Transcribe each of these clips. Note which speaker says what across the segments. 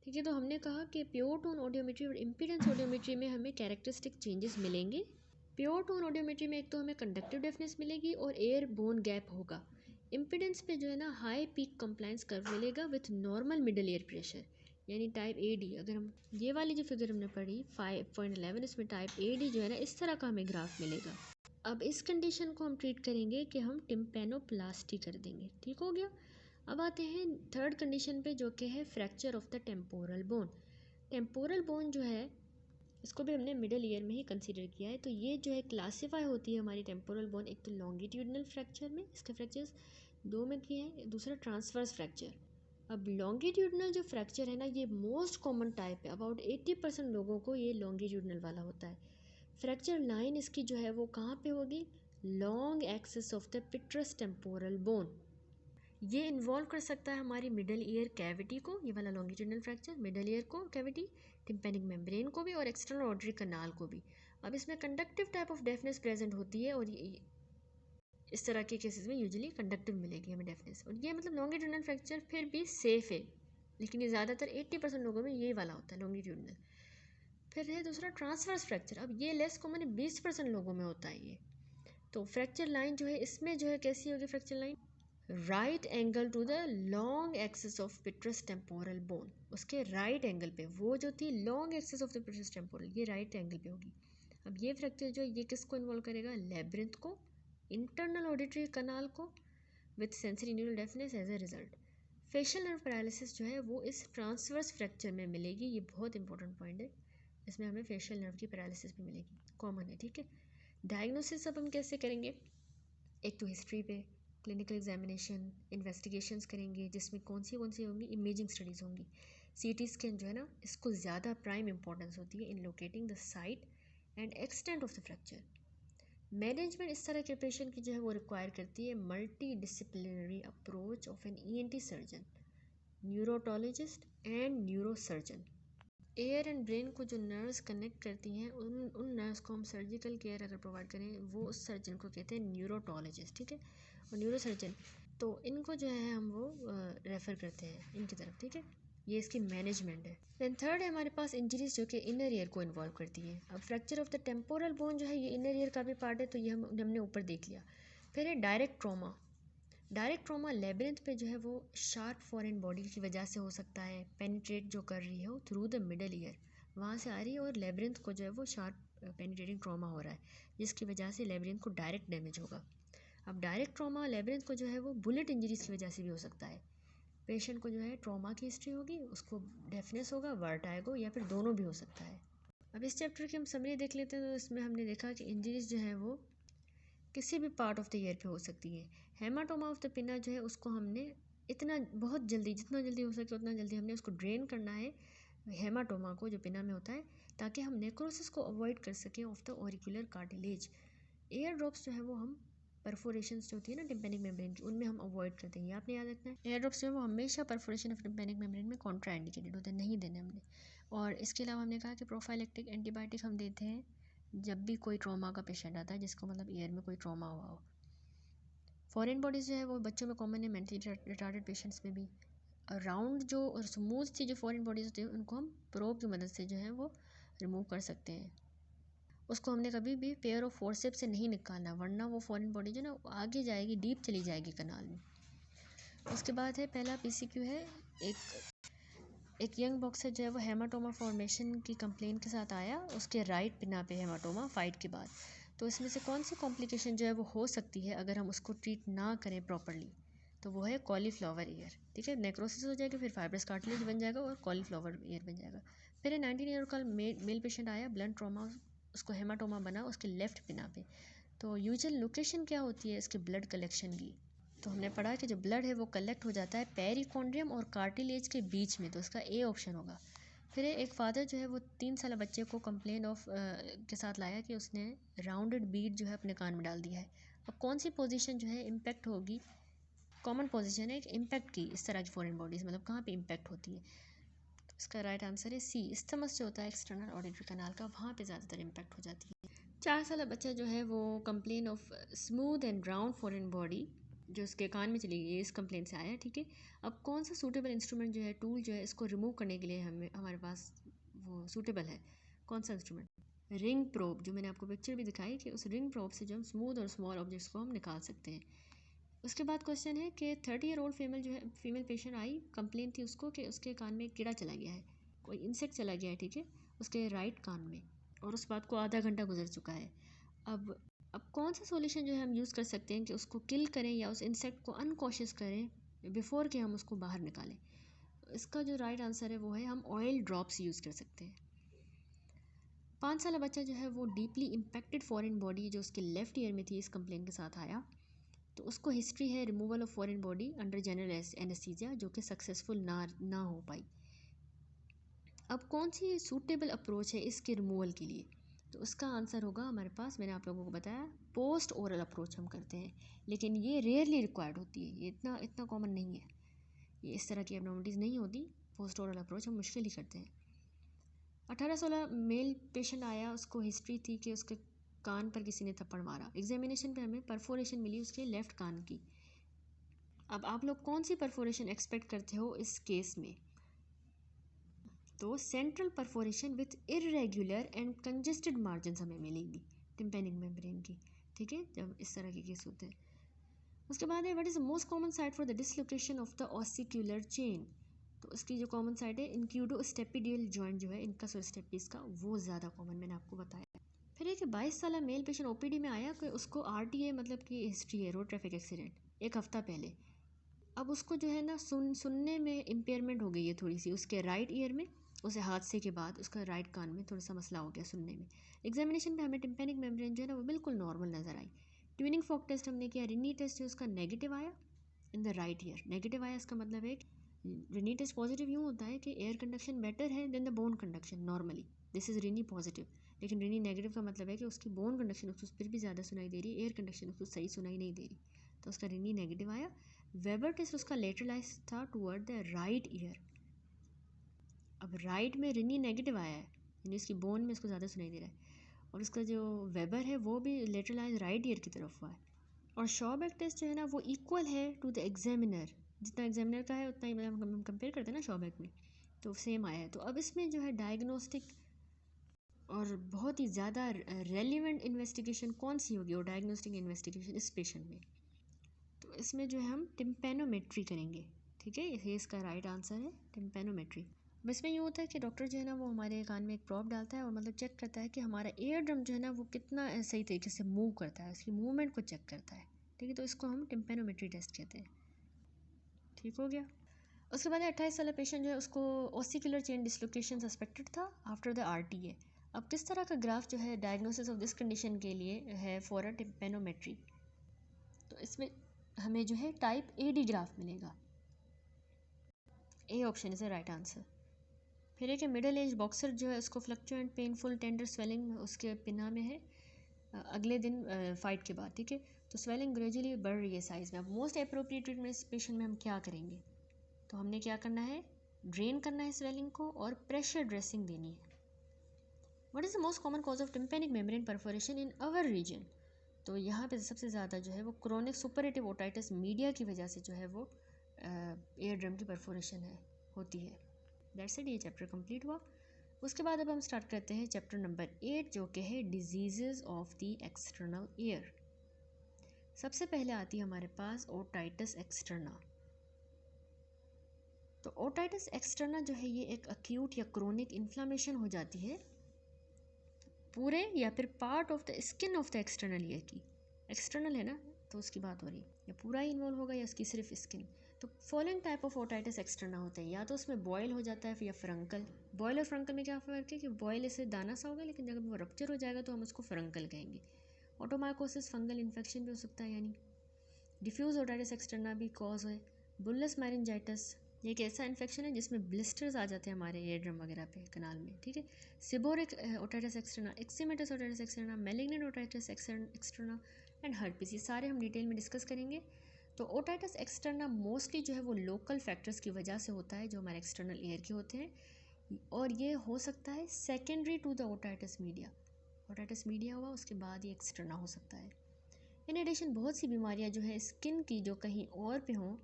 Speaker 1: ठीक है, तो हमने कहा कि प्योर टोन ऑडियोमेट्री और इम्पीडेंस ऑडियोमेट्री में हमें कैरेक्टरिस्टिक चेंजेस मिलेंगे। प्योर टोन ऑडियोमेट्री में एक तो हमें कंडक्टिव डेफनेस मिलेगी और एयर बोन गैप होगा। इम्पीडेंस पे जो है ना हाई पीक कंप्लायंस कर्व मिलेगा with normal middle air pressure, यानी टाइप AD। अगर हम ये वाली जो फिगर हमने पढ़ी 5.11, इसमें टाइप AD जो है ना इस तरह का हमें ग्राफ मिलेगा। अब इस कंडीशन को हम ट्रीट करेंगे कि हम टिम्पेनोप्लास्टी कर देंगे। ठीक हो गया। अब आते हैं थर्ड कंडीशन पे जो कि है fracture of the temporal bone. Temporal bone जो है इसको भी हमने मिडल ईयर में ही कंसीडर किया है। तो ये जो है क्लासीफाई होती है हमारी टेम्पोरल बोन, एक तो लॉन्गिट्यूडनल फ्रैक्चर में, इसके फ्रैक्चर्स दो में किए हैं, दूसरा ट्रांसवर्स फ्रैक्चर। अब लॉन्गिट्यूडनल जो फ्रैक्चर है ना ये मोस्ट कॉमन टाइप है, अबाउट 80% लोगों को ये लॉन्गिट्यूडनल वाला होता है। फ्रैक्चर लाइन इसकी जो है वो कहाँ पे होगी, long axis of the petrous temporal bone. ये इन्वॉल्व कर सकता है हमारी मिडल ईयर कैविटी को, ये वाला लॉन्गिट्यूडनल फ्रैक्चर, मिडल ईयर को कैविटी, टिम्पेनिक मेम्ब्रेन को भी और एक्सटर्नल ऑडिटरी कनाल को भी। अब इसमें conductive type of deafness present होती है और ये इस तरह के केसेस में यूजुअली कंडक्टिव मिलेगी हमें डेफनेस। और ये मतलब लॉन्गिट्यूडनल फ्रैक्चर फिर भी सेफ है, लेकिन ये ज़्यादातर 80% लोगों में ये वाला होता है लॉन्गिट्यूडनल। फिर है दूसरा ट्रांसवर्स फ्रैक्चर। अब ये लेस कॉमन है, 20% लोगों में होता है ये। तो फ्रैक्चर लाइन जो है इसमें जो है कैसी होगी fracture line, right angle to the long axis of petrous temporal bone. उसके राइट एंगल पे, वो जो थी long axis of the petrous temporal, ये राइट एंगल पे होगी। अब ये फ्रैक्चर जो है ये किसको इन्वॉल्व करेगा, लेब्रिंथ को, इंटरनल ऑडिटरी कनाल को, with sensory neural deafness as a result. Facial nerve paralysis जो है वो इस ट्रांसवर्स फ्रैक्चर में मिलेगी, ये बहुत इंपॉर्टेंट पॉइंट है, इसमें हमें फेशियल नर्व की पैरालिसिस भी मिलेगी, कॉमन है। ठीक है, डायग्नोसिस अब हम कैसे करेंगे, एक तो हिस्ट्री पे, क्लिनिकल एग्जामिनेशन, इन्वेस्टिगेशंस करेंगे जिसमें कौन सी होंगी, इमेजिंग स्टडीज़ होंगी। CT स्कैन जो है ना इसको ज़्यादा प्राइम इंपॉर्टेंस होती है इन locating the site and extent of the fracture. Management इस तरह के पेशेंट की जो है वो रिक्वायर करती है multidisciplinary approach of an ENT surgeon, neurotologist and neurosurgeon. Ear and brain को जो नर्व्स कनेक्ट करती हैं उन नर्व्स को हम सर्जिकल केयर अगर प्रोवाइड करें वो उस सर्जन को कहते हैं न्यूरोटोलॉजिस्ट। ठीक है, और न्यूरो सर्जन, तो इनको जो है हम वो रेफ़र करते हैं इनकी तरफ। ठीक है, ये इसकी मैनेजमेंट है। दैन थर्ड है हमारे पास इंजरीज जो कि इनर ईयर को इन्वॉल्व करती है। अब fracture of the temporal bone जो है ये इनर ईयर का भी पार्ट है, तो ये हमने ऊपर देख लिया। फिर है direct trauma. Direct trauma labyrinth पे जो है वो शार्प फॉरेन बॉडी की वजह से हो सकता है, पेनिट्रेट जो कर रही हो थ्रू द मिडल ईयर, वहाँ से आ रही है और लेब्रिंथ को जो है वो शार्प पेनिट्रेटिंग ट्रॉमा हो रहा है, जिसकी वजह से लेब्रिंथ को डायरेक्ट डैमेज होगा। अब डायरेक्ट ट्रॉमा लेब्रिंथ को जो है वो बुलेट इंजरीज की वजह से भी हो सकता है। पेशेंट को जो है ट्रॉमा की हिस्ट्री होगी, उसको डेफनेस होगा, वर्टाइगो, या फिर दोनों भी हो सकता है। अब इस चैप्टर की हम समरी देख लेते हैं। तो इसमें हमने देखा कि इंजरीज जो है वो किसी भी पार्ट ऑफ द ईयर पे हो सकती है। हेमाटोमा ऑफ द पिना जो है उसको हमने इतना बहुत जल्दी, जितना जल्दी हो सके उतना जल्दी हमने उसको ड्रेन करना है, हेमाटोमा को जो पिना में होता है, ताकि हम नेक्रोसिस को अवॉइड कर सकें of the auricular cartilage. Air drops जो है वो हम परफोरेशंस जो होती है ना टिम्पेनिक मेम्ब्रेन की, उनमें हम अवॉइड करते हैं, ये आपने याद रखना है। एयर ड्रॉप्स जो है वो हमेशा परफोरेशन ऑफ टिम्पेनिक मेम्ब्रेन में कॉन्ट्रा इंडिकेटेड होते हैं, नहीं देने हमने। और इसके अलावा हमने कहा कि प्रोफाइलेक्टिक एंटीबायोटिक हम देते हैं जब भी कोई ट्रॉमा का पेशेंट आता है, जिसको मतलब ईयर में कोई ट्रॉमा हुआ हो। फॉरेन बॉडीज जो है वो बच्चों में कॉमन है, मेंटली रिटार्डेड पेशेंट्स में भी। राउंड जो और स्मूथ सी जो फॉरेन बॉडीज होती है उनको हम प्रोब की मदद से जो है वो रिमूव कर सकते हैं। उसको हमने कभी भी पेयर ऑफ फोर्सेप्स से नहीं निकालना, वरना वो फॉरेन बॉडी जो ना आगे जाएगी, डीप चली जाएगी कनाल में। उसके बाद है पहला PCQ है, एक यंग बॉक्सर जो है वो हेमाटोमा फॉर्मेशन की कंप्लेन के साथ आया, उसके राइट पिना पे हेमाटोमा फाइट के बाद। तो इसमें से कौन सी कॉम्प्लिकेशन जो है वो हो सकती है अगर हम उसको ट्रीट ना करें प्रॉपरली, तो वो है कॉलीफ्लावर ईयर। ठीक है, नेक्रोसिस हो जाएगी, फिर फाइब्रस कार्टिलेज बन जाएगा और कॉलीफ्लावर ईयर बन जाएगा। फिर 19 ईयर का मेल पेशेंट आया, ब्लंट ट्रॉमा, उसको हेमाटोमा बना उसके लेफ्ट पिना पे। तो यूजुअल लोकेशन क्या होती है इसके ब्लड कलेक्शन की, तो हमने पढ़ा कि जो ब्लड है वो कलेक्ट हो जाता है पेरिकॉन्ड्रियम और कार्टिलेज के बीच में, तो इसका A ऑप्शन होगा। फिर एक फादर जो है वो 3 साल बच्चे को कंप्लेन ऑफ के साथ लाया कि उसने राउंडेड बीड जो है अपने कान में डाल दिया है। अब कौन सी पोजीशन जो है इम्पैक्ट होगी, कॉमन पोजीशन है एक इम्पैक्ट की, इस तरह की फॉरेन बॉडीज़ मतलब कहाँ पे इम्पैक्ट होती है, तो इसका राइट आंसर है C, इस्थमस जो होता है एक्सटर्नल ऑडिटरी कनाल का, वहाँ पे ज़्यादातर इम्पैक्ट हो जाती है। 4 साल बच्चा जो है वो complain of smooth and round foreign body जो उसके कान में चली गई, ये इस कंप्लेंट से आया, ठीक है। अब कौन सा सूटेबल इंस्ट्रूमेंट जो है, टूल जो है, इसको रिमूव करने के लिए हमारे पास वो सूटेबल है, कौन सा इंस्ट्रूमेंट? रिंग प्रोब, जो मैंने आपको पिक्चर भी दिखाई कि उस रिंग प्रोब से जो हम स्मूथ और स्मॉल ऑब्जेक्ट्स को हम निकाल सकते हैं। उसके बाद क्वेश्चन है कि 30-year-old फीमेल जो है, फीमेल पेशेंट आई, कंप्लेन थी उसको कि उसके कान में कीड़ा चला गया है, कोई इंसेक्ट चला गया है, ठीक है, उसके राइट कान में, और उस बात को आधा घंटा गुजर चुका है। अब कौन सा सॉल्यूशन जो है हम यूज़ कर सकते हैं कि उसको किल करें या उस इंसेक्ट को अनकॉशियस करें बिफोर कि हम उसको बाहर निकालें? इसका जो राइट आंसर है वो है हम ऑयल ड्रॉप्स यूज़ कर सकते हैं। 5 साल बच्चा जो है वो डीपली इम्पैक्टेड फॉरेन बॉडी जो उसके लेफ्ट ईयर में थी, इस कंप्लेन के साथ आया, तो उसको हिस्ट्री है removal of foreign body under general anaesthesia, जो कि सक्सेसफुल ना हो पाई। अब कौन सी सूटेबल अप्रोच है इसके रिमूवल के लिए? तो उसका आंसर होगा हमारे पास, मैंने आप लोगों को बताया, पोस्ट ओरल अप्रोच हम करते हैं, लेकिन ये रेयरली रिक्वायर्ड होती है, ये इतना कॉमन नहीं है, ये इस तरह की एबनॉर्मलिटीज़ नहीं होती। पोस्ट ओरल अप्रोच हम मुश्किल ही करते हैं। 18-16 मेल पेशेंट आया, उसको हिस्ट्री थी कि उसके कान पर किसी ने थप्पड़ मारा। एग्जामिनेशन पे हमें परफोरेशन मिली उसके लेफ़्ट कान की। अब आप लोग कौन सी परफोरेशन एक्सपेक्ट करते हो इस केस में? तो central perforation with irregular and congested margins हमें मिलेगी टिम्पैनिक मेम्ब्रेन की, ठीक है, जब इस तरह के केस होते हैं। उसके बाद है what is the most common site for the dislocation of the ossicular chain? तो उसकी जो कॉमन साइट है इंक्यूडोस्टेपिडियल जॉइंट जो है इनकसोस्टेपिस का, वो ज़्यादा कॉमन, मैंने आपको बताया। फिर एक 22 साल मेल पेशेंट ओपीडी में आया कि उसको आरटीए मतलब कि हिस्ट्री है, रोड ट्रैफिक एक्सीडेंट, एक हफ़्ता पहले। अब उसको जो है ना सुनने में इम्पेयरमेंट हो गई है थोड़ी सी उसके राइट ईयर में, उसे हादसे के बाद उसका राइट कान में थोड़ा सा मसला हो गया सुनने में। एग्जामिनेशन पे हमें टिम्पैनिक मेम्ब्रेन जो है ना वो बिल्कुल नॉर्मल नज़र आई। ट्यूनिंग फॉक टेस्ट हमने किया, रिनी टेस्ट है उसका नेगेटिव आया in the right year, negative आया, इसका मतलब है कि रिनी टेस्ट पॉजिटिव यूँ होता है कि एयर कंडक्शन बेटर है than the bone conduction normally, this is Rinne positive. लेकिन रिनी नेगेटिव का मतलब है कि उसकी बोन कंडक्शन उसको फिर भी ज़्यादा सुनाई दे रही है, एयर कंडक्शन उसको सही सुनाई नहीं दे रही, तो उसका रिनी नेगेटिव आया। वेबर टेस्ट उसका लेटरलाइज था टुवर्ड द राइट ईयर। अब राइट में रिनी नेगेटिव आया है, यानी इसकी बोन में इसको ज़्यादा सुनाई दे रहा है, और उसका जो वेबर है वो भी लेटरलाइज राइट ईयर की तरफ हुआ है। और शॉबैक टेस्ट जो है ना वो इक्वल है टू द एग्जामिनर, जितना एग्जामिनर का है उतना ही मतलब हम कंपेयर करते हैं ना शॉबैक में, तो सेम आया है। तो अब इसमें जो है डायग्नोस्टिक और बहुत ही ज़्यादा रेलिवेंट इन्वेस्टिगेशन कौन सी होगी, और डायग्नोस्टिक इन्वेस्टिगेशन इस पेशेंट में, तो इसमें जो है हम टिम्पैनोमेट्री करेंगे, ठीक है, ये इसका राइट आंसर है टिम्पैनोमेट्री। अब इसमें यूँ होता है कि डॉक्टर जो है ना वो हमारे कान में एक प्रॉब डालता है और मतलब चेक करता है कि हमारा एयर ड्रम जो है ना वो कितना सही तरीके से मूव करता है, उसकी मूवमेंट को चेक करता है, ठीक है, तो इसको हम टिम्पैनोमेट्री टेस्ट कहते हैं। ठीक हो गया। उसके बाद 28 साल पेशेंट जो है उसको ऑसिकुलर चेन डिसलोकेशन सस्पेक्टेड था आफ्टर द आरटीए। अब किस तरह का ग्राफ जो है डायग्नोसिस ऑफ दिस कंडीशन के लिए है फॉर अ टिम्पैनोमेट्री? तो इसमें हमें जो है टाइप एडी ग्राफ मिलेगा, A option is the right answer. फिर एक मिडिल एज बॉक्सर जो है उसको फ्लक्चुएंट पेनफुल टेंडर स्वेलिंग उसके पिना में है अगले दिन फाइट के बाद, ठीक है, तो स्वेलिंग ग्रेजुअली बढ़ रही है साइज़ में। अब मोस्ट अप्रोप्रिएट ट्रीटमेंट इस पेशेंट में हम क्या करेंगे? तो हमने क्या करना है, ड्रेन करना है स्वेलिंग को और प्रेशर ड्रेसिंग देनी है। What is the most common cause of tympanic membrane perforation in our region? तो यहाँ पे सबसे ज़्यादा जो है वो क्रोनिक सुपरेटिव ओटाइटिस मीडिया की वजह से जो है वो एयर ड्रम की परफोरेशन है होती है। दैट्स इट, ये चैप्टर कंप्लीट हुआ। उसके बाद अब हम स्टार्ट करते हैं चैप्टर नंबर 8 जो कि है disease of the external ear. सबसे पहले आती है हमारे पास ओटाइटिस एक्सटर्ना। तो ओटाइटिस एक्सटर्ना जो है ये एक अक्यूट या क्रोनिक इन्फ्लामेशन हो जाती है पूरे या फिर part of the skin of the external ear की। एक्सटर्नल है ना तो उसकी बात हो रही है, या पूरा ही इन्वॉल्व होगा या उसकी सिर्फ स्किन। तो following type of otitis externa होते हैं, या तो उसमें बॉयल हो जाता है या फ्रंकल। बॉयल और फ्रंकल में क्या फ़र्क है कि बॉयल ऐसे दाना सा होगा, लेकिन जब वो रप्चर हो जाएगा तो हम उसको फ्रंकल कहेंगे। ऑटोमाइकोसिस फंगल इन्फेक्शन भी हो सकता है, यानी डिफ्यूज़ ओटाइटिस एक्सटर्ना भी कॉज है। बुल्लस मैरिंजाइटिस ये एक ऐसा इन्फेक्शन है जिसमें ब्लिस्टर्स आ जाते हैं हमारे एयर ड्रम वगैरह पे कनाल में, ठीक है। Seborrhoeic otitis externa, eczematous otitis externa, malignant otitis externa and herpes, ये सारे हम डिटेल में डिस्कस करेंगे। तो ओटाइटिस एक्सटर्ना मोस्टली जो है वो लोकल फैक्टर्स की वजह से होता है जो हमारे एक्सटर्नल एयर के होते हैं, और ये हो सकता है secondary to the otitis media. Otitis media हुआ उसके बाद ये एक्सटर्ना हो सकता है। इन एडिशन बहुत सी बीमारियां जो है स्किन की जो कहीं और पे हों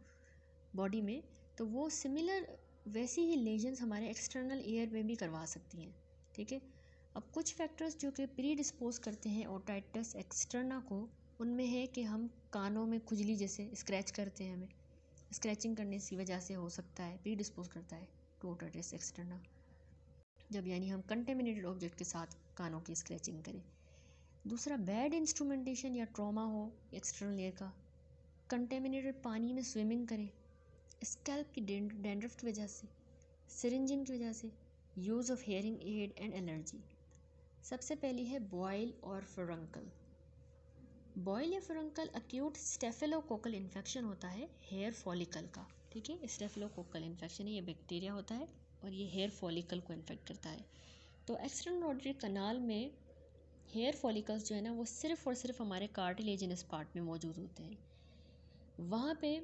Speaker 1: बॉडी में, तो वो सिमिलर वैसी ही लेजन्स हमारे एक्सटर्नल एयर में भी करवा सकती हैं। ठीक है, अब कुछ फैक्टर्स जो कि प्री डिस्पोज करते हैं ओटाइटिस एक्सटर्ना को, उनमें है कि हम कानों में खुजली जैसे स्क्रैच करते हैं, हमें स्क्रैचिंग करने की वजह से हो सकता है, प्री डिस्पोज करता है टू ओटाइटिस एक्सटर्ना, जब यानी हम कंटेमिनेटेड ऑब्जेक्ट के साथ कानों की स्क्रैचिंग करें। दूसरा, बैड इंस्ट्रूमेंटेशन या ट्रॉमा हो एक्सटर्नल एयर का, कंटेमिनेटेड पानी में स्विमिंग करें, स्कैल्प की डैंड्रफ की वजह से, सिरिंजिंग की वजह से, use of hearing aid and allergy. सबसे पहली है बॉयल और फुरंकल। बॉयल या फुरंकल अक्यूट स्टेफिलोकोकल इन्फेक्शन होता है हेयर फॉलिकल का। ठीक है, स्टेफिलोकोकल इन्फेक्शन है, ये बैक्टीरिया होता है और ये हेयर फॉलिकल को इन्फेक्ट करता है। तो एक्सटर्नल ऑडिटरी कनाल में हेयर फॉलिकल्स जो है ना वो सिर्फ और सिर्फ हमारे कार्टिलेजिनस पार्ट में मौजूद होते हैं। वहाँ पे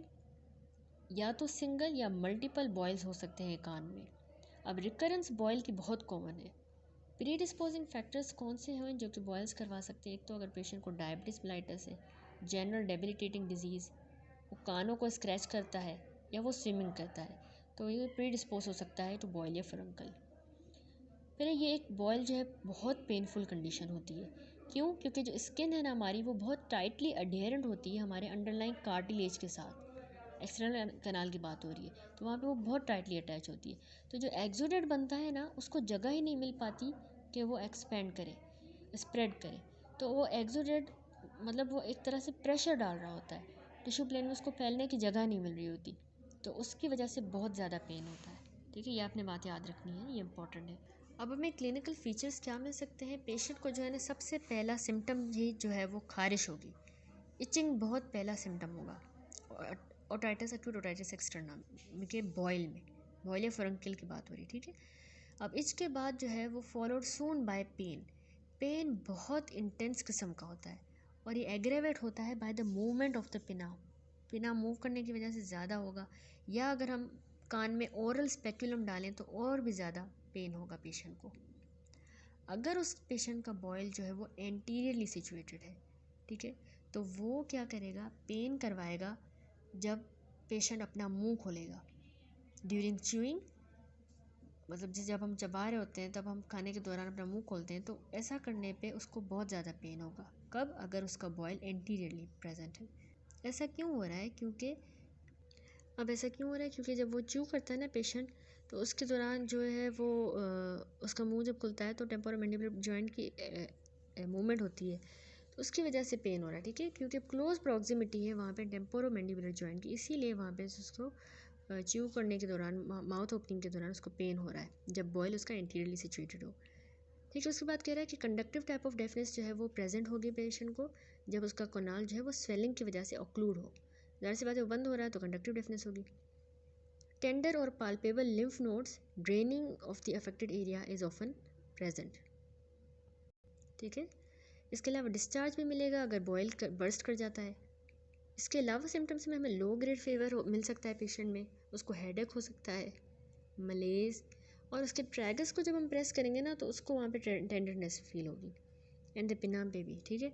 Speaker 1: या तो सिंगल या मल्टीपल बॉयल्स हो सकते हैं कान में। अब रिकरेंस बॉयल की बहुत कॉमन है। प्री डिस्पोजिंग फैक्टर्स कौन से हैं जो कि बॉयल्स करवा सकते हैं? एक तो अगर पेशेंट को डायबिटीज़ मेलाइटस है, जनरल डेबिलिटेटिंग डिजीज़, वो कानों को स्क्रैच करता है या वो स्विमिंग करता है, तो ये प्री डिस्पोज हो सकता है टू बॉयल या फुरंकल। फिर ये एक बॉयल जो है बहुत पेनफुल कंडीशन होती है। क्यों? क्योंकि जो स्किन है ना हमारी वो बहुत टाइटली अडेरेंट होती है हमारे अंडरलाइंग कार्टिलेज के साथ। एक्सटर्नल कनाल की बात हो रही है तो वहाँ पे वो बहुत टाइटली अटैच होती है, तो जो एक्सुडेट बनता है ना उसको जगह ही नहीं मिल पाती कि वो एक्सपेंड करे, स्प्रेड करे। तो वो एक्सुडेट मतलब वो एक तरह से प्रेशर डाल रहा होता है टिश्यू प्लेन में, उसको फैलने की जगह नहीं मिल रही होती, तो उसकी वजह से बहुत ज़्यादा पेन होता है। ठीक है, ये आपने बात याद रखनी है, ये इंपॉर्टेंट है। अब हमें क्लिनिकल फीचर्स क्या मिल सकते हैं? पेशेंट को जो है ना सबसे पहला सिम्टम ही जो है वो खारिश होगी, इचिंग बहुत पहला सिम्टम होगा ओटाइटिस एक्यूट ओटाइटिस एक्सटर्ना के बॉयल में, बॉयल या फुरंकल की बात हो रही है। ठीक है, अब इसके बाद जो है वो followed soon by pain. Pain बहुत इंटेंस किस्म का होता है और ये एग्रेवेट होता है by the movement of the pinna. Pinna move करने की वजह से ज़्यादा होगा, या अगर हम कान में ओरल स्पेक्युलम डालें तो और भी ज़्यादा पेन होगा पेशेंट को। अगर उस पेशेंट का बॉयल जो है वो एंटीरियरली सिचुएटेड है, ठीक है, तो वो क्या करेगा, पेन करवाएगा जब पेशेंट अपना मुंह खोलेगा ड्यूरिंग च्यूइंग, मतलब जब हम चबा रहे होते हैं तब हम खाने के दौरान अपना मुंह खोलते हैं, तो ऐसा करने पे उसको बहुत ज़्यादा पेन होगा। कब? अगर उसका बॉयल एंटीरियरली प्रेजेंट है। ऐसा क्यों हो रहा है? क्योंकि जब वो च्यू करता है ना पेशेंट, तो उसके दौरान जो है वो उसका मुंह जब खुलता है तो टेम्पोरोमैंडिबुलर जॉइंट की मूवमेंट होती है, तो उसकी वजह से पेन हो रहा है। ठीक है, क्योंकि क्लोज प्रॉक्सिमिटी है वहाँ पे टेम्पोरोमैंडिबुलर जॉइंट की, इसीलिए वहाँ पे उसको च्यू करने के दौरान, माउथ ओपनिंग के दौरान उसको पेन हो रहा है जब बॉयल उसका इंटीरियरली सिचुएटेड हो। ठीक है, उसके बाद कह रहा है कि कंडक्टिव टाइप ऑफ डेफनेस जो है वो प्रेजेंट होगी पेशेंट को जब उसका कोनाल जो है वो स्वेलिंग की वजह से ऑक्लूड हो। ज़ाहिर सी बात है वो बंद हो रहा है तो कंडक्टिव डेफनेस होगी। टेंडर और palpable lymph nodes draining of the affected area is often present. ठीक है, इसके अलावा डिस्चार्ज भी मिलेगा अगर बॉयल बर्स्ट कर जाता है। इसके अलावा सिम्टम्स में हमें लो ग्रेड फीवर मिल सकता है पेशेंट में, उसको हेडेक हो सकता है, मलेज, और उसके ट्रैगस को जब हम प्रेस करेंगे ना तो उसको वहाँ पे टेंडरनेस फील होगी, एंड द पिनाम पे भी। ठीक है,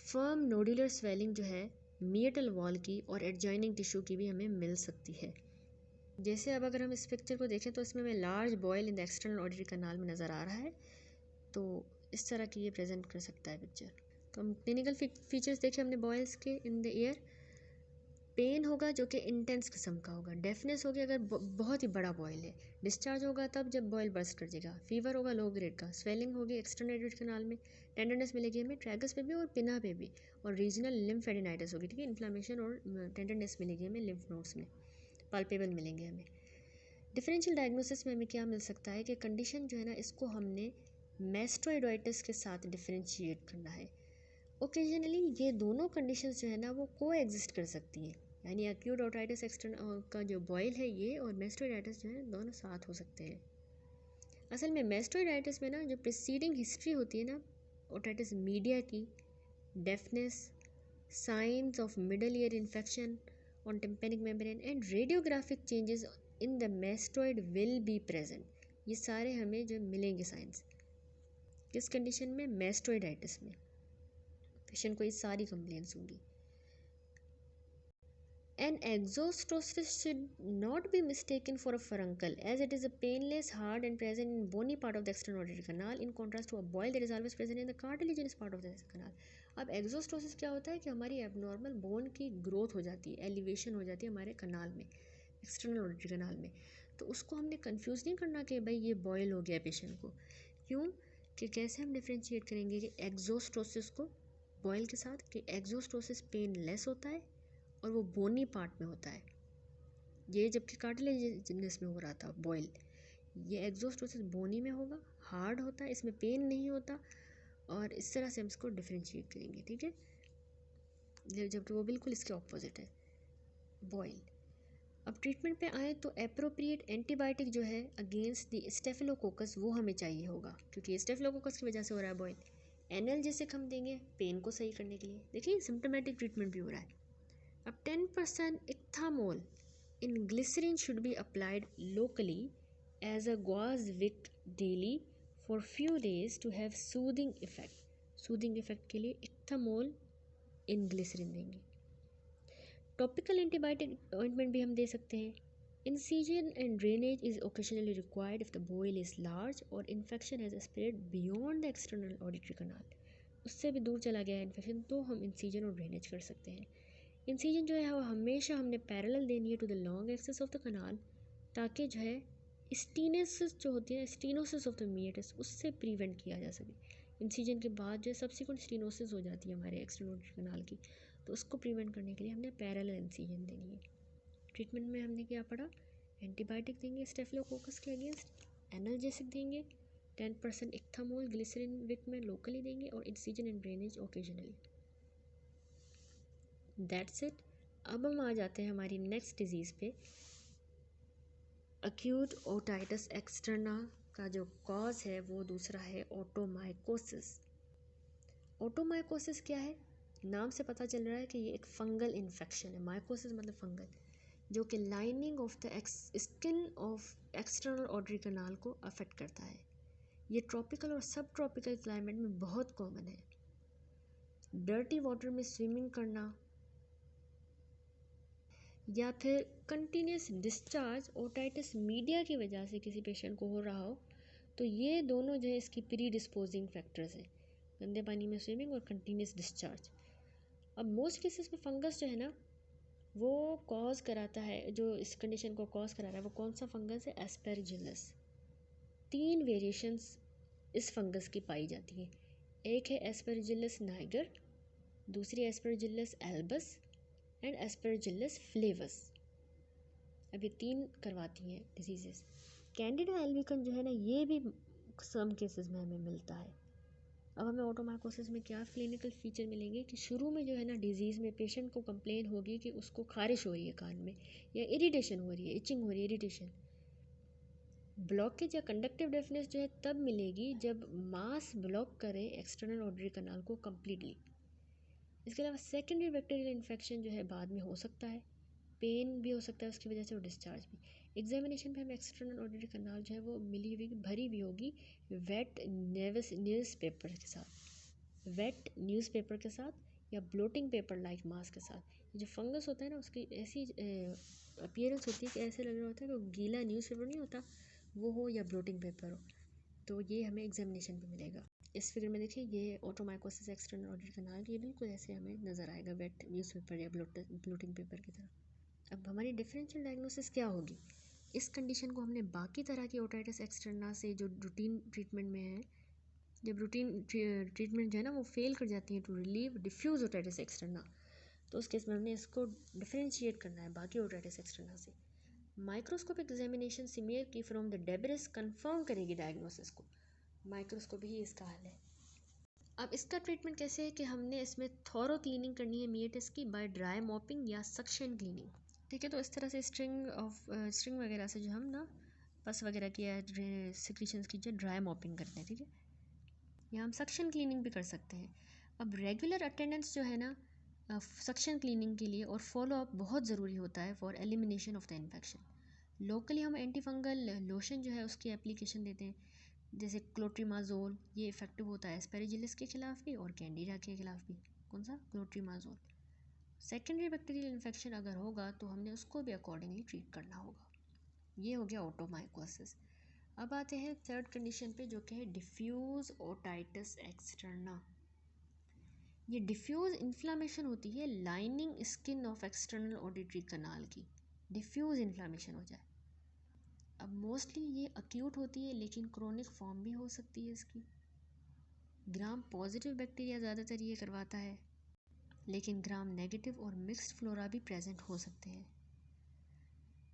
Speaker 1: फर्म नोडुलर स्वेलिंग जो है मिएटल वॉल की और एडजॉइनिंग टिश्यू की भी हमें मिल सकती है। जैसे अब अगर हम इस पिक्चर को देखें तो इसमें हमें large boil in the external auditory canal में नज़र आ रहा है, तो इस तरह की ये प्रेजेंट कर सकता है पिक्चर। तो हम क्लिनिकल फीचर्स देखे हमने बॉयल्स के इन द ईयर। पेन होगा जो कि इंटेंस किस्म का होगा, डेफनेस होगी अगर बहुत ही बड़ा बॉयल है, डिस्चार्ज होगा तब जब बॉयल बर्स्ट कर जाएगा, फीवर होगा लो ग्रेड का, स्वेलिंग होगी एक्सटर्नल ऑडिटरी कनाल में, टेंडरनेस मिलेगी हमें ट्रैगस पे भी और पिना पे भी, और रीजनल लिम्फेडिनाइटिस होगी। ठीक है, इन्फ्लामेशन और टेंडरनेस मिलेगी हमें लिम्फ नोड्स में, पाल्पेबल मिलेंगे हमें। डिफरेंशियल डायग्नोसिस में हमें क्या मिल सकता है कि कंडीशन जो है ना इसको हमने मैस्टोइडोइटिस के साथ डिफरेंशिएट करना है। ओकेजनली ये दोनों कंडीशंस जो है ना वो को एग्जिस्ट कर सकती हैं, यानी एक्यूट ओटाइटिस एक्सटर्नल का जो बॉयल है ये और मैस्टोइडाइटिस जो है दोनों साथ हो सकते हैं। असल में मैस्टोइडाइटिस में ना जो प्रीसीडिंग हिस्ट्री होती है ना ओटाइटिस मीडिया की, deafness, signs of middle ear infection on tympanic membrane and radiographic changes in the mastoid will be present, ये सारे हमें जो मिलेंगे साइंस किस कंडीशन में? मैस्टोइडाइटिस में। पेशेंट को ये सारी कंप्लेंट्स होंगी। An exostosis should not be mistaken for a furuncle, as it is a painless, hard, and present in bony part of the external auditory canal, in contrast to a boil that is always present in the cartilaginous part of the canal. अब एक्जोस्टोसिस क्या होता है कि हमारी abnormal bone की growth हो जाती है, एलिवेशन हो जाती है हमारे कनाल में, एक्सटर्नल ऑडिटरी कनाल में। तो उसको हमने कंफ्यूज नहीं करना कि भाई ये बॉयल हो गया पेशेंट को। क्यों? कि कैसे हम डिफ्रेंशिएट करेंगे कि एक्जोस्टोसिस को बॉयल के साथ, कि एक्जोस्टोसिस पेन लेस होता है और वो बोनी पार्ट में होता है, ये जबकि कार्टिलेजिनस में हो रहा था बॉयल। ये एक्जोस्टोसिस बोनी में होगा, हार्ड होता है, इसमें पेन नहीं होता, और इस तरह से हम इसको डिफ्रेंशिएट करेंगे, ठीक है, जबकि वो बिल्कुल इसके ऑपोजिट है, बॉयल। अब ट्रीटमेंट पे आए तो एप्रोप्रिएट एंटीबायोटिक जो है अगेंस्ट द स्टेफिलोकोकस वो हमें चाहिए होगा, क्योंकि ये स्टेफिलोकोकस की वजह से हो रहा है बॉयल। एनाल्जेसिक हम देंगे पेन को सही करने के लिए। देखिए सिम्टोमेटिक ट्रीटमेंट भी हो रहा है। अब 10% इथामोल in glycerin should be applied locally as a gauze wick daily for few days to have soothing effect. Soothing effect के लिए इथामोल in glycerin देंगे। टॉपिकल एंटीबायोटिक ऑइंटमेंट भी हम दे सकते हैं। Incision and drainage is occasionally required if the boil is large or infection has spread beyond the external auditory canal. उससे भी दूर चला गया है इन्फेक्शन तो हम इंसीजन और ड्रेनेज कर सकते हैं। इंसीजन जो है वो हमेशा हमने पैरेलल देनी है to the long axis of the canal, ताकि जो है स्टीनेसिस जो होती है, स्टीनोसिस ऑफ द मीएटस, उससे प्रिवेंट किया जा सके। इंसीजन के बाद जो है सब्सिक्वेंट स्टीनोसिस हो जाती है हमारे एक्सटर्नल कनाल की, तो उसको प्रिवेंट करने के लिए हमने पैरेलल इंसीजन देनी है। ट्रीटमेंट में हमने क्या पढ़ा? एंटीबायोटिक देंगे स्टेफिलोकोकस के अगेंस्ट, एनाल्जेसिक देंगे, 10% इथामोल ग्लिसरीन विक में लोकली देंगे, और incision and drainage occasionally. That's it. अब हम आ जाते हैं हमारी नेक्स्ट डिजीज़ पे। अक्यूट ओटाइटिस एक्सटर्ना का जो कॉज है वो दूसरा है ओटोमाइकोसिस। ओटोमाइकोसिस क्या है? नाम से पता चल रहा है कि ये एक फंगल इन्फेक्शन है। माइकोसिस मतलब फंगल, जो कि lining of the skin of external auditory canal को अफेक्ट करता है। ये ट्रॉपिकल और सब ट्रॉपिकल क्लाइमेट में बहुत कॉमन है। डर्टी वाटर में स्विमिंग करना या फिर कंटिन्यूस डिस्चार्ज ओटाइटिस मीडिया की वजह से किसी पेशेंट को हो रहा हो, तो ये दोनों जो है इसकी प्री डिस्पोजिंग फैक्टर्स हैं, गंदे पानी में स्विमिंग और कंटिन्यूस डिस्चार्ज। अब मोस्ट केसेस में फंगस जो है ना वो कॉज कराता है, जो इस कंडीशन को कॉज करा रहा है वो कौन सा फंगस है? एस्पेरजिलस। 3 वेरिएशंस इस फंगस की पाई जाती हैं। एक है एस्पेरजिलस नाइगर, दूसरी एस्पेरजिलस एल्बस एंड एस्पेरजिलस फ्लेवस। अब ये 3 करवाती हैं डिजीज़ेस। कैंडिडा एल्बिकम जो है ना ये भी सम केसेस में हमें मिलता है। अब हमें ओटोमाइकोसिस में क्या क्लिनिकल फीचर मिलेंगे कि शुरू में जो है ना डिजीज़ में पेशेंट को कंप्लेन होगी कि उसको खारिश हो रही है कान में, या इरिटेशन हो रही है, इचिंग हो रही है, इरिटेशन। ब्लॉकेज या कंडक्टिव डेफनेस जो है तब मिलेगी जब मास ब्लॉक करे एक्सटर्नल ऑडिटरी कनाल को कम्प्लीटली। इसके अलावा सेकेंडरी बैक्टीरियल इन्फेक्शन जो है बाद में हो सकता है, पेन भी हो सकता है उसकी वजह से, और डिस्चार्ज भी। एग्जामिनेशन पे हम एक्सटर्नल ऑडिटरी कनाल जो है वो मिली हुई भरी भी होगी वेट न्यूज़पेपर के साथ, वेट न्यूज़पेपर के साथ या ब्लोटिंग पेपर लाइक मास के साथ। जो फंगस होता है ना उसकी ऐसी अपीयरेंस होती है कि ऐसे लग रहा होता है कि गीला न्यूज़पेपर नहीं होता वो हो, या ब्लोटिंग पेपर हो, तो ये हमें एग्जामिनेशन पे मिलेगा। इस फिगर में देखिए ये ओटोमाइकोसिस एक्सटर्नल ऑडिटरी कनाल, ये बिल्कुल ऐसे हमें नज़र आएगा वेट न्यूज़पेपर या ब्लोटिंग पेपर की तरह। अब हमारी डिफरेंशियल डायग्नोसिस क्या होगी? इस कंडीशन को हमने बाकी तरह की ओटाइटिस एक्सटर्ना से जो रूटीन ट्रीटमेंट में है, जब रूटीन ट्रीटमेंट जो है ना वो फेल कर जाती है to relieve diffuse otitis externa, तो उस केस में हमने इसको डिफरेंशिएट करना है बाकी ओटाइटिस एक्सटर्ना से। माइक्रोस्कोपिक एग्जामिनेशन सिमियर की फ्रॉम द डेब्रिस कंफर्म करेगी डायग्नोसिस को। माइक्रोस्कोपी ही इसका हल है। अब इसका ट्रीटमेंट कैसे है कि हमने इसमें थॉरो क्लीनिंग करनी है मीएटस की बाय ड्राई मॉपिंग या सक्शन क्लीनिंग, ठीक है। तो इस तरह से स्ट्रिंग वगैरह से जो हम ना पस वगैरह की या सिक्रीशंस की जो ड्राई मॉपिंग करते हैं, ठीक है, या हम सक्शन क्लीनिंग भी कर सकते हैं। अब रेगुलर अटेंडेंस जो है ना सक्शन क्लीनिंग के लिए और फॉलो अप बहुत ज़रूरी होता है for elimination of the infection. Locally हम एंटीफंगल लोशन जो है उसकी एप्लीकेशन देते हैं, जैसे क्लोट्रीमाजोल, ये इफ़ेक्टिव होता है एस्पेरिजिलस के खिलाफ भी और कैंडिडा के खिलाफ भी, कौन सा, क्लोट्रीमाजोल। सेकेंडरी बैक्टीरियल इन्फेक्शन अगर होगा तो हमने उसको भी अकॉर्डिंगली ट्रीट करना होगा। ये हो गया ओटोमाइकोसिस। अब आते हैं थर्ड कंडीशन पे जो कि है डिफ्यूज़ ओटाइटिस एक्सटर्ना। ये डिफ्यूज़ इन्फ्लामेशन होती है lining skin of external auditory canal की, डिफ्यूज़ इन्फ्लामेशन हो जाए। अब मोस्टली ये अक्यूट होती है लेकिन क्रोनिक फॉर्म भी हो सकती है इसकी। ग्राम पॉजिटिव बैक्टीरिया ज़्यादातर ये करवाता है, लेकिन ग्राम नेगेटिव और मिक्स्ड फ्लोरा भी प्रेजेंट हो सकते हैं।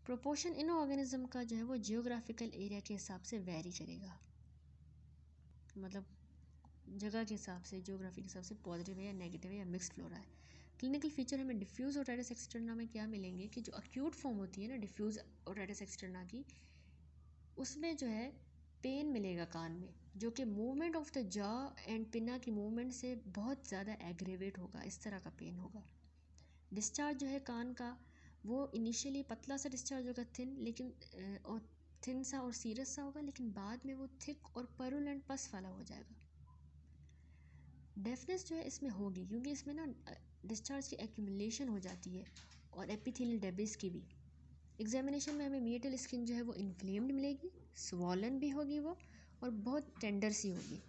Speaker 1: प्रोपोर्शन इन ऑर्गेनिज्म का जो है वो जियोग्राफिकल एरिया के हिसाब से वेरी करेगा, मतलब जगह के हिसाब से, जियोग्राफी के हिसाब से पॉजिटिव है या नेगेटिव है या मिक्स्ड फ्लोरा है। क्लिनिकल फीचर हमें डिफ्यूज़ ओटाइटिस एक्सटर्ना में क्या मिलेंगे कि जो अक्यूट फॉर्म होती है ना डिफ्यूज़ ओटाइटिस एक्सटर्ना की, उसमें जो है पेन मिलेगा कान में, जो कि movement of the jaw and पिना की मूवमेंट से बहुत ज़्यादा एग्रेवेट होगा, इस तरह का पेन होगा। डिस्चार्ज जो है कान का वो इनिशियली पतला सा डिस्चार्ज होगा, थिन, लेकिन और थिन सा और सीरियस सा होगा, लेकिन बाद में वो थिक और परुलेंट पस वाला हो जाएगा। डेफनेस जो है इसमें होगी क्योंकि इसमें ना डिस्चार्ज की एक्यूमुलेशन हो जाती है और एपिथेलियल डेब्रिस की भी। एग्जामिनेशन में हमें मीटल स्किन जो है वो इन्फ्लेम्ड मिलेगी, स्वॉलन भी होगी वो, और बहुत टेंडर सी होगी,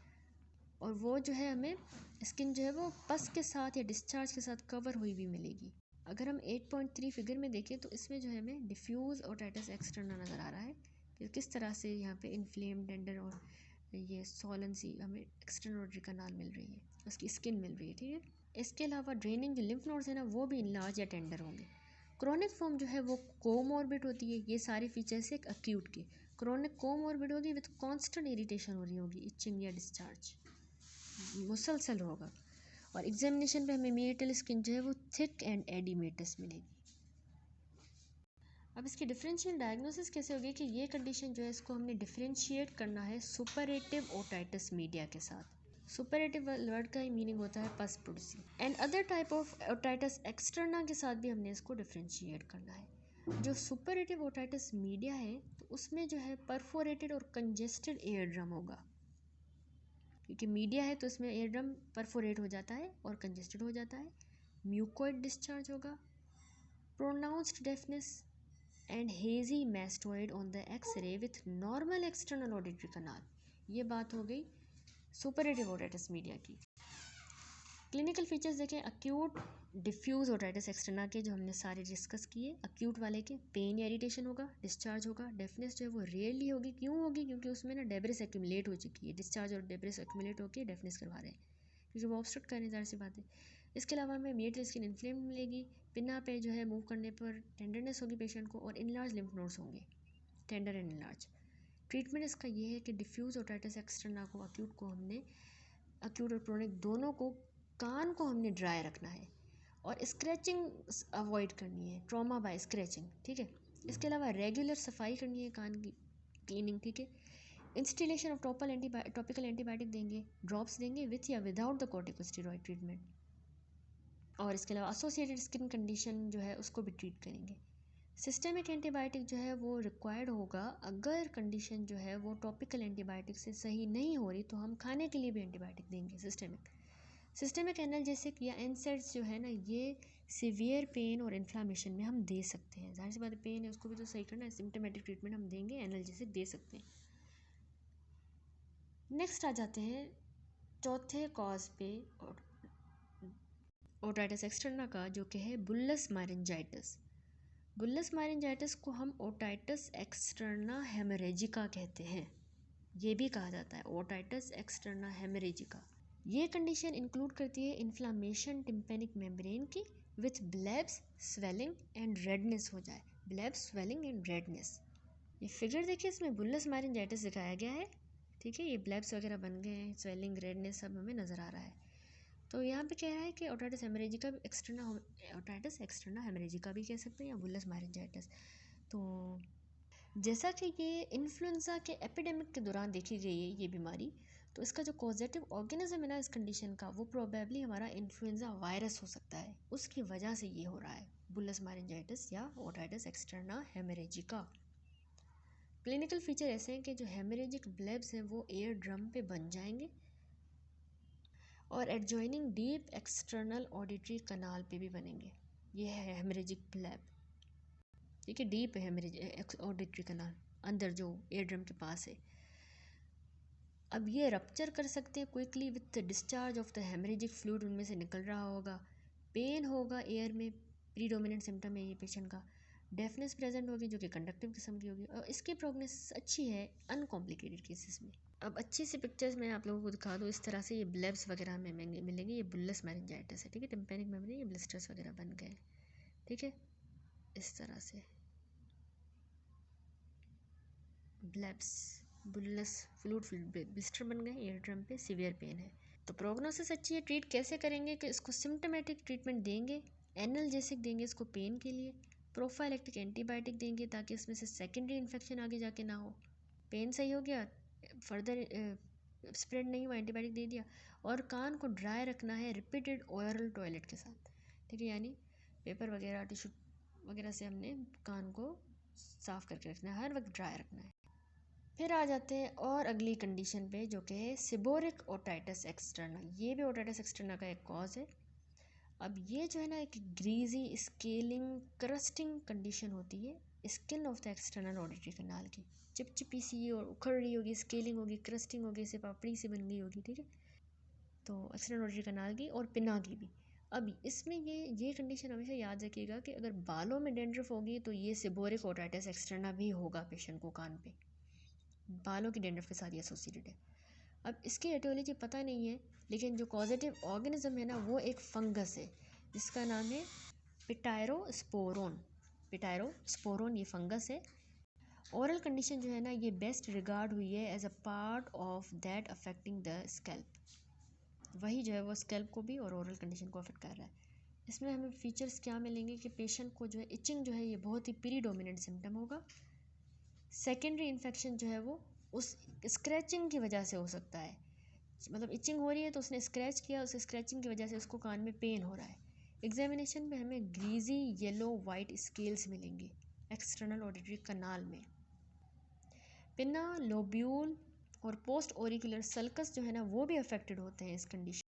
Speaker 1: और वो जो है हमें स्किन जो है वो पस के साथ या डिस्चार्ज के साथ कवर हुई भी मिलेगी। अगर हम 8.3 फिगर में देखें तो इसमें जो है हमें डिफ्यूज़ ओटाइटिस एक्सटर्ना नज़र आ रहा है कि किस तरह से यहाँ पे इन्फ्लेम्ड टेंडर और ये सॉलन सी हमें एक्सटर्नल ऑडिटरी कनाल मिल रही है, उसकी स्किन मिल रही है, ठीक है। इसके अलावा ड्रेनिंग जो लिम्फ नोड्स है ना वो भी इनलार्ज या टेंडर होंगे। क्रोनिक फॉर्म जो है वो कोमॉर्बिड होती है, ये सारे फीचर्स एक अक्यूट के। क्रोनिक कोमॉर्बिड होगी विद कांस्टेंट इरिटेशन हो रही होगी, इचिंग या डिस्चार्ज मुसलसल होगा, और एग्जामिनेशन पे हमें मीटल स्किन जो है वो थिक एंड एडिमेटस मिलेगी। अब इसकी डिफरेंशियल डायग्नोसिस कैसे होगी कि ये कंडीशन जो है इसको हमने डिफरेंशिएट करना है सुपरेटिव ओटाइटिस मीडिया के साथ। सुपरेटिव वर्ड का ही मीनिंग होता है पस producing, and other type of otitis externa के साथ भी हमने इसको डिफरेंशिएट करना है। जो सुपरेटिव ओटाइटिस मीडिया है तो उसमें जो है परफोरेटेड और कंजेस्टेड एयर ड्रम होगा, क्योंकि मीडिया है तो उसमें एयर ड्रम परफोरेट हो जाता है और कंजेस्टेड हो जाता है। म्यूकोइड डिस्चार्ज होगा, pronounced deafness and hazy mastoid on the X-ray with normal external auditory canal. ये बात हो गई सुपरेटिव ओटाइटिस मीडिया की। क्लिनिकल फीचर्स देखें, अक्यूट डिफ्यूज ओटाइटिस एक्सटर्ना के जो हमने सारे डिस्कस किए, अक्यूट वाले के पेन या इरिटेशन होगा, डिस्चार्ज होगा, डेफनेस जो है वो रेयरली होगी। क्यों होगी? क्योंकि उसमें ना डेब्रिस एक्यूमुलेट हो चुकी है, डिस्चार्ज और डेब्रिस एक्यूमुलेट होकर डेफनेस करवा रहे हैं, क्योंकि वो ऑब्स्ट्रक्ट करने ज़ाहिर सी बात है। इसके अलावा हमें मीटल स्किन इन्फ्लेम मिलेगी, पिन्ना पे जो है मूव करने पर टेंडरनेस होगी पेशेंट को, और इनलार्ज लिम्फ नोड्स होंगे, टेंडर एंड इनलार्ज। ट्रीटमेंट इसका ये है कि डिफ्यूज ओटाइटिस एक्सटर्ना को, अक्यूट को हमने, अक्यूट और क्रोनिक दोनों को, कान को हमने ड्राई रखना है और स्क्रैचिंग अवॉइड करनी है, ट्रॉमा बाय स्क्रैचिंग, ठीक है। इसके अलावा रेगुलर सफाई करनी है कान की, क्लीनिंग, ठीक है। इंस्टिलेशन ऑफ टॉपिकल एंटीबायोटिक देंगे, ड्रॉप्स देंगे विथ या विदाउट द कॉर्टिकोस्टेरॉइड ट्रीटमेंट, और इसके अलावा एसोसिएटेड स्किन कंडीशन जो है उसको भी ट्रीट करेंगे। सिस्टेमिक एंटीबायोटिक जो है वो रिक्वायर्ड होगा, अगर कंडीशन जो है वो टॉपिकल एंटीबायोटिक से सही नहीं हो रही तो हम खाने के लिए भी एंटीबायोटिक देंगे सिस्टेमिक एनाल्जेसिक या एनसेड्स जो है ना, ये सीवियर पेन और इन्फ्लामेशन में हम दे सकते हैं। जाहिर सी बात है, पेन है उसको भी तो सही करना है, सिम्टोमेटिक ट्रीटमेंट हम देंगे, एनाल्जेसिक दे सकते हैं। नेक्स्ट आ जाते हैं चौथे कॉज पे ओटाइटिस एक्सटर्ना का, जो कि है बुल्लस मायरेंजाइटिस। बुल्लस मायरेंजाइटिस को हम ओटाइटिस एक्सटर्ना हेमरेजिका कहते हैं, ये भी कहा जाता है ओटाइटिस एक्सटर्ना हेमरेजिका। ये कंडीशन इंक्लूड करती है इन्फ्लामेशन टिम्पेनिक मेम्ब्रेन की विथ ब्लेब्स, स्वेलिंग एंड रेडनेस हो जाए, ब्लेब्स, स्वेलिंग एंड रेडनेस। ये फिगर देखिए, इसमें बुल्लस मायरेंजाइटिस दिखाया गया है, ठीक है। ये ब्लेब्स वगैरह बन गए हैं, स्वेलिंग, रेडनेस सब हमें नज़र आ रहा है। तो यहाँ पे कह रहा है कि ओटाइटिस हेमरेजिका एक्सटर्ना, ओटाइटिस एक्सटर्ना हेमरेजिका भी कह सकते हैं, या बुल्लस मायरेंजाइटिस। तो जैसा कि ये इन्फ्लुएंजा के एपिडेमिक के दौरान देखी गई है ये बीमारी, तो इसका जो कॉजेटिव ऑर्गेनिज्म है ना इस कंडीशन का, वो प्रोबेबली हमारा इन्फ्लुएंजा वायरस हो सकता है, उसकी वजह से ये हो रहा है बुल्लस मायरेंजाइटिस या ओटाइटिस एक्सटर्ना हेमरेजिका। क्लिनिकल फीचर ऐसे हैं कि जो हेमरेजिक ब्लेब्स हैं वो एयर ड्रम पे बन जाएंगे, और एडजॉइनिंग डीप एक्सटर्नल ऑडिटरी कनाल पे भी बनेंगे। ये है हेमरेजिक ब्लैब, ठीक है, डीप है हेमरेज ऑडिटरी कनाल, अंदर जो एयर ड्रम के पास है। अब ये रप्चर कर सकते हैं quickly with discharge of the haemorrhagic fluid, उनमें से निकल रहा होगा। पेन होगा एयर में, प्रीडोमिनेंट सिम्टम है ये पेशेंट का। डेफनेस प्रेजेंट होगी जो कि कंडक्टिव किस्म की होगी, और इसकी प्रोग्नोसिस अच्छी है अनकॉम्प्लिकेटेड केसेस में। अब अच्छी सी पिक्चर्स मैं आप लोगों को दिखा दूँ, इस तरह से ये ब्लेब्स वगैरह में मिलेंगे। ये बुल्लस मैरिंजाइटिस है, ठीक है, टिम्पेनिक मेमोरी, ये ब्लिस्टर्स वगैरह बन गए, ठीक है, इस तरह से ब्लेब्स, बुल्लस फ्लूइड ब्लिस्टर बन गए एयर ड्रम पे, सीवियर पेन है। तो प्रोग्नोसिस अच्छी है। ट्रीट कैसे करेंगे कि इसको सिम्टोमेटिक ट्रीटमेंट देंगे, एनाल्जेसिक देंगे इसको पेन के लिए, प्रोफाइलेक्टिक एंटीबायोटिक देंगे ताकि इसमें से सेकेंडरी इन्फेक्शन आगे जाके ना हो। पेन सही हो गया, फर्दर स्प्रेड नहीं हुआ, एंटीबायोटिक दे दिया। और कान को ड्राई रखना है रिपीटेड ओरल टॉयलेट के साथ, ठीक है, यानी पेपर वगैरह टिश्यू वगैरह से हमने कान को साफ़ करके रखना है, हर वक्त ड्राई रखना है। फिर आ जाते हैं और अगली कंडीशन पे जो कि है सिबोरिक ओटाइटिस एक्सटर्नल। ये भी ओटाइटिस एक्सटर्नल का एक कॉज है। अब ये जो है ना एक ग्रीजी स्केलिंग क्रस्टिंग कंडीशन होती है skin of the external auditory canal की, चिपचिपी सी और उखड़ रही होगी, स्केलिंग होगी, क्रस्टिंग होगी, इसे पापड़ी सी बन गई होगी, ठीक है, तो एक्सटर्नल ऑडिटरी कनाल की और पिना की भी। अब इसमें ये कंडीशन हमेशा याद रखिएगा कि अगर बालों में डेंड्रफ होगी तो ये सिबोरिक ओटाइटिस एक्सटर्नल भी होगा पेशेंट को कान पे, बालों की डेंड्रफ के साथ ये एसोसिएटेड है। अब इसकी एटियोलॉजी पता नहीं है, लेकिन जो कॉजेटिव ऑर्गेनिज्म है ना वो एक फंगस है जिसका नाम है पिटायरोस्पोरोन। पिटायरोस्पोरोन ये फंगस है। ओरल कंडीशन जो है ना ये बेस्ट रिगार्ड हुई है as a part of that affecting the scalp, वही जो है वो स्कैल्प को भी और ओरल कंडीशन को अफेक्ट कर रहा है। इसमें हमें फीचर्स क्या मिलेंगे कि पेशेंट को जो है इचिंग जो है ये बहुत ही प्रीडोमिनेंट सिम्टम होगा। सेकेंडरी इन्फेक्शन जो है वो उस स्क्रैचिंग की वजह से हो सकता है, मतलब इचिंग हो रही है तो उसने स्क्रैच किया, उस स्क्रैचिंग की वजह से उसको कान में पेन हो रहा है। एग्जामिनेशन में हमें ग्रीजी येलो वाइट स्केल्स मिलेंगे एक्सटर्नल ऑडिटरी कनाल में। पिना, लोब्यूल और पोस्ट ओरिकुलर सल्कस जो है ना वो भी अफेक्टेड होते हैं इस कंडीशन